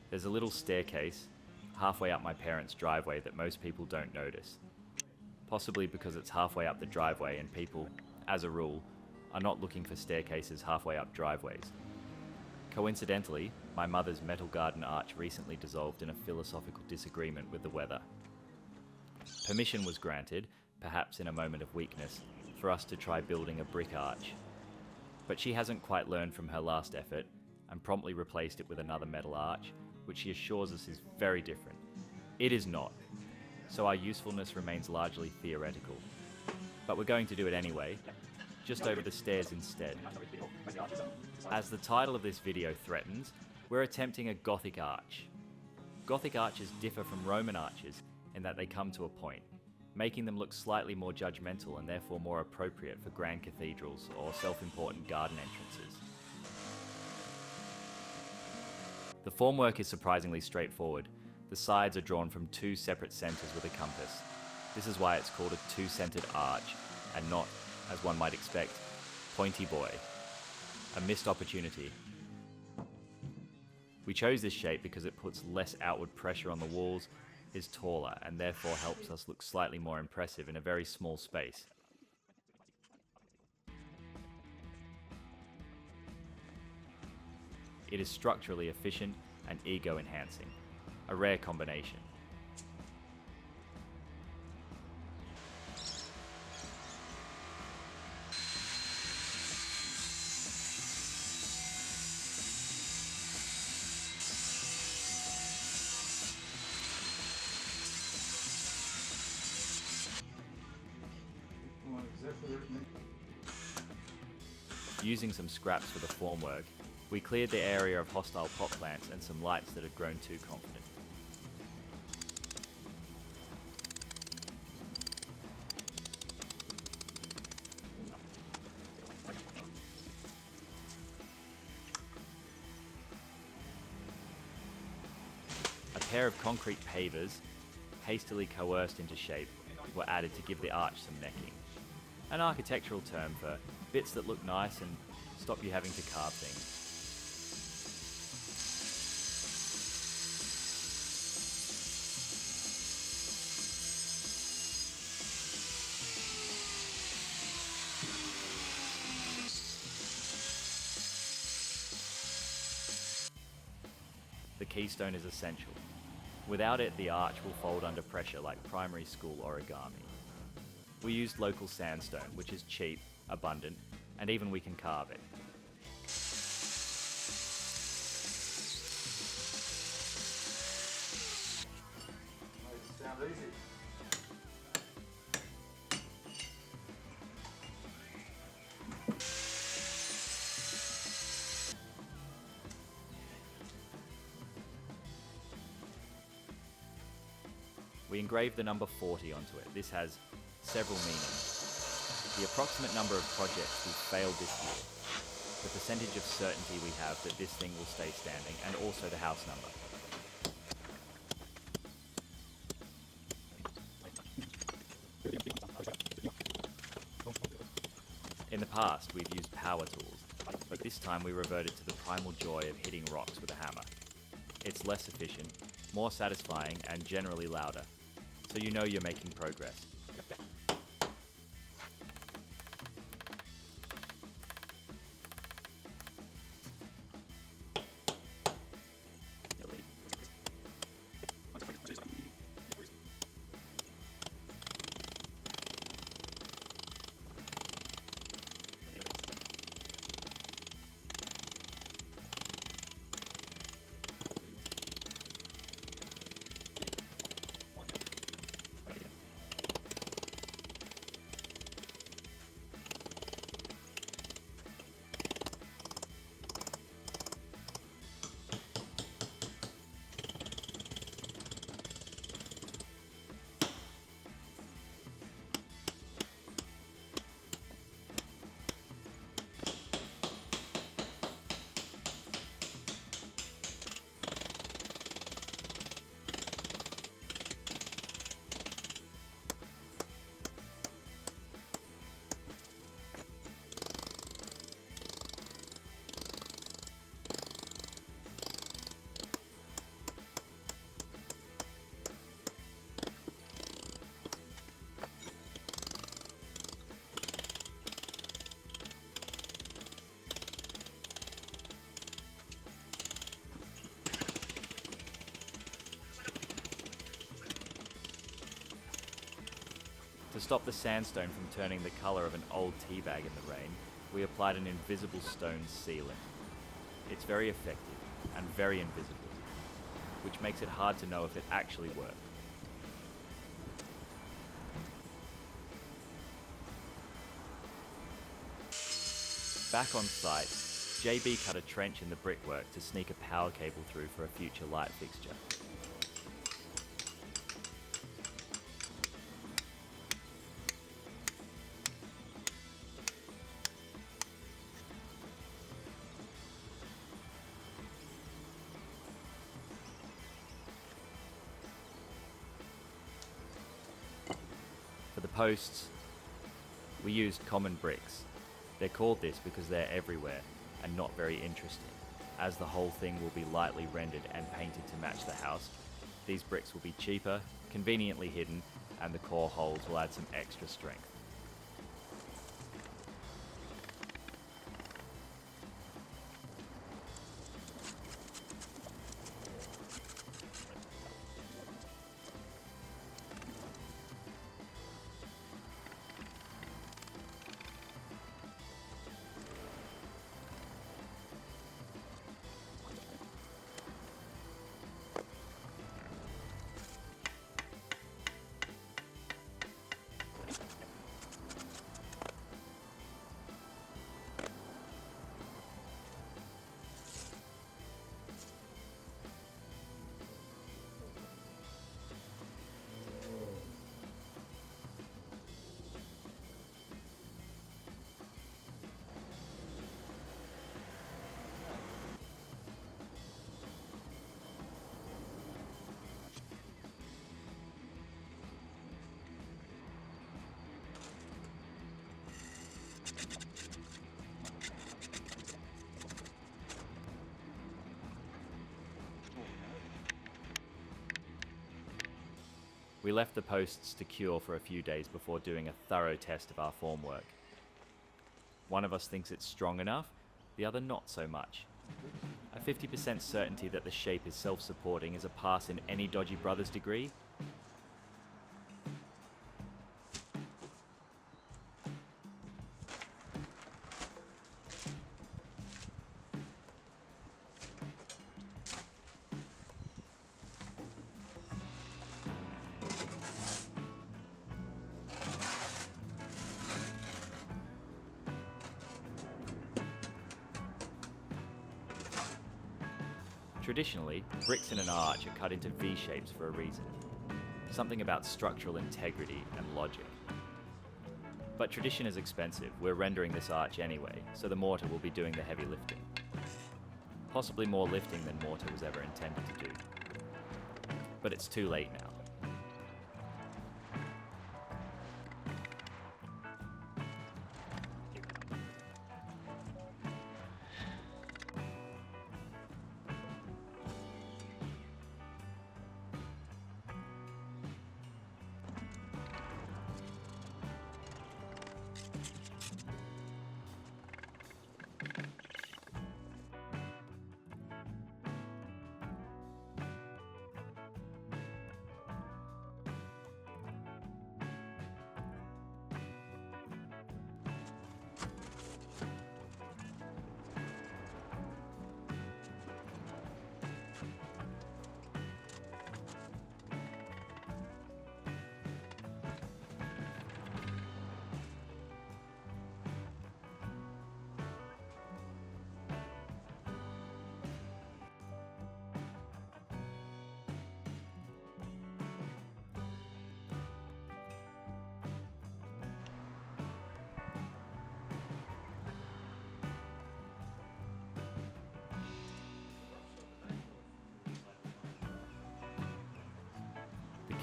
There's a little staircase halfway up my parents' driveway that most people don't notice. Possibly because it's halfway up the driveway and people, as a rule, are not looking for staircases halfway up driveways. Coincidentally, my mother's metal garden arch recently dissolved in a philosophical disagreement with the weather. Permission was granted, perhaps in a moment of weakness, for us to try building a brick arch. But she hasn't quite learned from her last effort and promptly replaced it with another metal arch, which she assures us is very different. It is not. So our usefulness remains largely theoretical. But we're going to do it anyway, just over the stairs instead. As the title of this video threatens, we're attempting a Gothic arch. Gothic arches differ from Roman arches in that they come to a point, making them look slightly more judgmental and therefore more appropriate for grand cathedrals or self-important garden entrances. The formwork is surprisingly straightforward. The sides are drawn from two separate centres with a compass. This is why it's called a two-centred arch, and not, as one might expect, pointy boy. A missed opportunity. We chose this shape because it puts less outward pressure on the walls, is taller, and therefore helps us look slightly more impressive in a very small space. It is structurally efficient and ego-enhancing, a rare combination. Using some scraps for the formwork, we cleared the area of hostile pot plants and some lights that had grown too confident. A pair of concrete pavers, hastily coerced into shape, were added to give the arch some necking. An architectural term for bits that look nice and stop you having to carve things. The keystone is essential. Without it, the arch will fold under pressure like primary school origami. We used local sandstone, which is cheap, abundant, and even we can carve it. Sounds easy. We engraved the number 40 onto it. This has several meanings. The approximate number of projects we've failed this year, the percentage of certainty we have that this thing will stay standing, and also the house number. In the past, we've used power tools, but this time we reverted to the primal joy of hitting rocks with a hammer. It's less efficient, more satisfying, and generally louder, so you know you're making progress. To stop the sandstone from turning the colour of an old tea bag in the rain, we applied an invisible stone sealant. It's very effective and very invisible, which makes it hard to know if it actually worked. Back on site, JB cut a trench in the brickwork to sneak a power cable through for a future light fixture. For the posts, we used common bricks. They're called this because they're everywhere and not very interesting. As the whole thing will be lightly rendered and painted to match the house, these bricks will be cheaper, conveniently hidden, and the core holes will add some extra strength. We left the posts to cure for a few days before doing a thorough test of our formwork. One of us thinks it's strong enough, the other not so much. A 50% certainty that the shape is self-supporting is a pass in any Dodgy Brothers degree. Traditionally, bricks in an arch are cut into V-shapes for a reason. Something about structural integrity and logic. But tradition is expensive. We're rendering this arch anyway, so the mortar will be doing the heavy lifting. Possibly more lifting than mortar was ever intended to do. But it's too late now.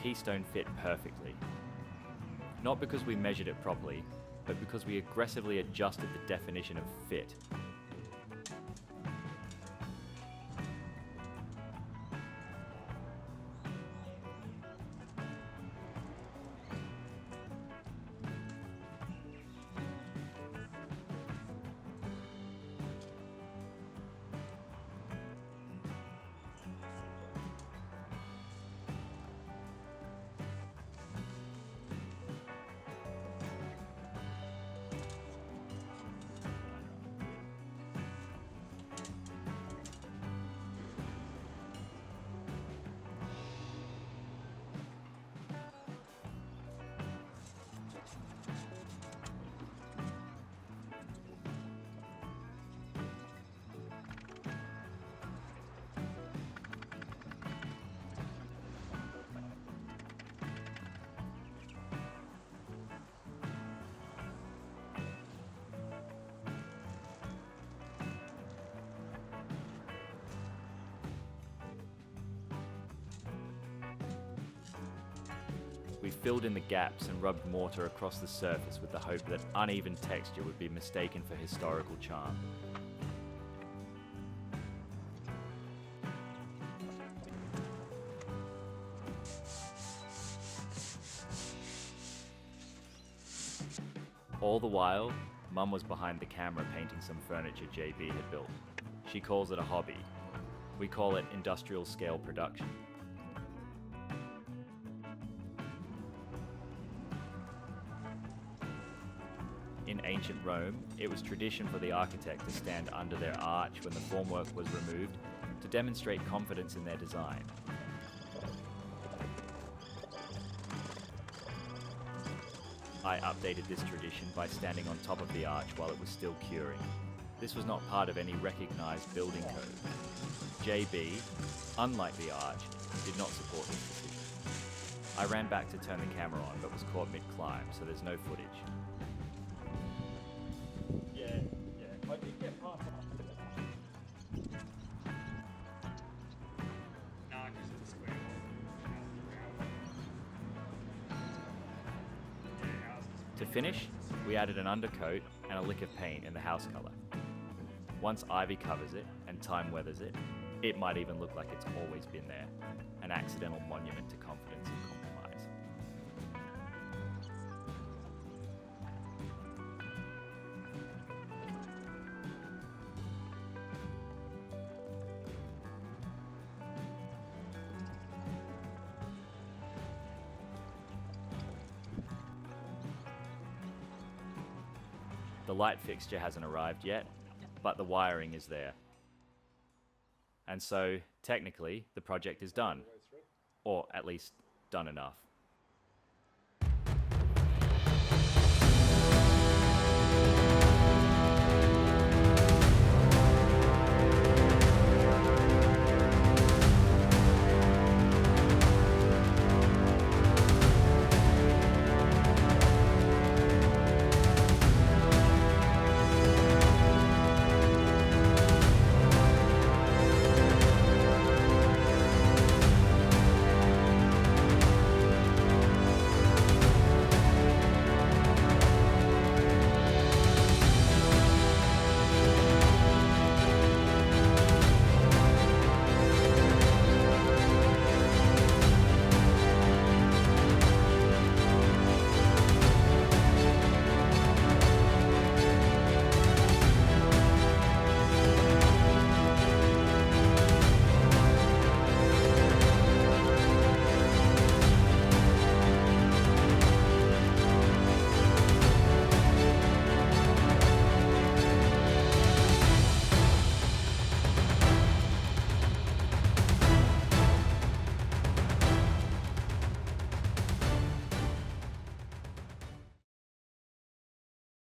Keystone fit perfectly. Not because we measured it properly, but because we aggressively adjusted the definition of fit. We filled in the gaps and rubbed mortar across the surface with the hope that uneven texture would be mistaken for historical charm. All the while, Mum was behind the camera painting some furniture JB had built. She calls it a hobby. We call it industrial scale production. In ancient Rome, it was tradition for the architect to stand under their arch when the formwork was removed to demonstrate confidence in their design. I updated this tradition by standing on top of the arch while it was still curing. This was not part of any recognized building code. JB, unlike the arch, did not support this decision. I ran back to turn the camera on but was caught mid-climb, so there's no footage. Yeah. I did get past To finish, we added an undercoat and a lick of paint in the house colour. Once ivy covers it and time weathers it, it might even look like it's always been there, an accidental monument to confidence and compromise. The light fixture hasn't arrived yet, but the wiring is there. And so, technically, the project is done. Or at least, done enough.